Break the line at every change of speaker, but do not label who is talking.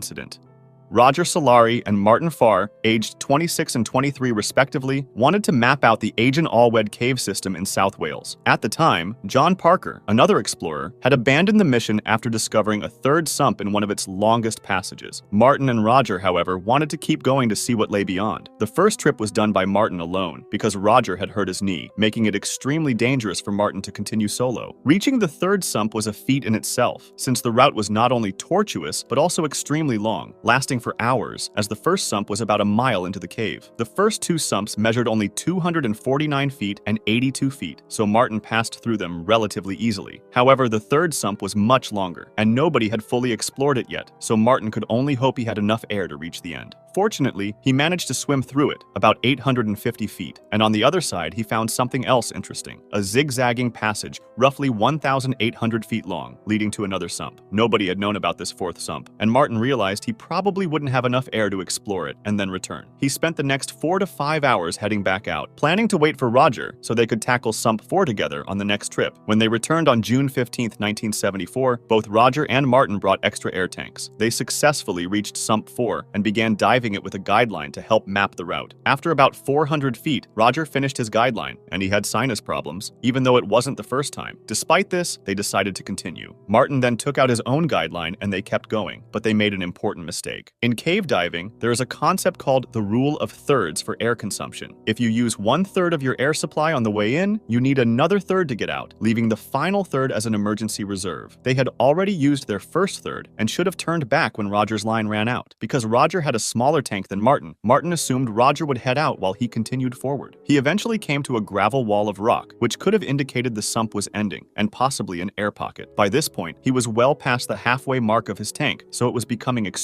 incident. Roger Solari and Martin Farr, aged 26 and 23 respectively, wanted to map out the Agen Alledd cave system in South Wales. At the time, John Parker, another explorer, had abandoned the mission after discovering a third sump in one of its longest passages. Martin and Roger, however, wanted to keep going to see what lay beyond. The first trip was done by Martin alone, because Roger had hurt his knee, making it extremely dangerous for Martin to continue solo. Reaching the third sump was a feat in itself, since the route was not only tortuous, but also extremely long, lasting for hours, as the first sump was about a mile into the cave. The first two sumps measured only 249 feet and 82 feet, so Martin passed through them relatively easily. However, the third sump was much longer, and nobody had fully explored it yet, so Martin could only hope he had enough air to reach the end. Fortunately, he managed to swim through it, about 850 feet, and on the other side he found something else interesting, a zigzagging passage roughly 1,800 feet long, leading to another sump. Nobody had known about this fourth sump, and Martin realized he probably wouldn't have enough air to explore it and then return. He spent the next 4 to 5 hours heading back out, planning to wait for Roger so they could tackle Sump 4 together on the next trip. When they returned on June 15, 1974, both Roger and Martin brought extra air tanks. They successfully reached Sump 4 and began diving it with a guideline to help map the route. After about 400 feet, Roger finished his guideline, and he had sinus problems, even though it wasn't the first time. Despite this, they decided to continue. Martin then took out his own guideline and they kept going, but they made an important mistake. In cave diving, there is a concept called the rule of thirds for air consumption. If you use 1/3 of your air supply on the way in, you need another third to get out, leaving the final third as an emergency reserve. They had already used their first third and should have turned back when Roger's line ran out. Because Roger had a smaller tank than Martin assumed Roger would head out while he continued forward. He eventually came to a gravel wall of rock, which could have indicated the sump was ending, and possibly an air pocket. By this point, he was well past the halfway mark of his tank, so it was becoming extremely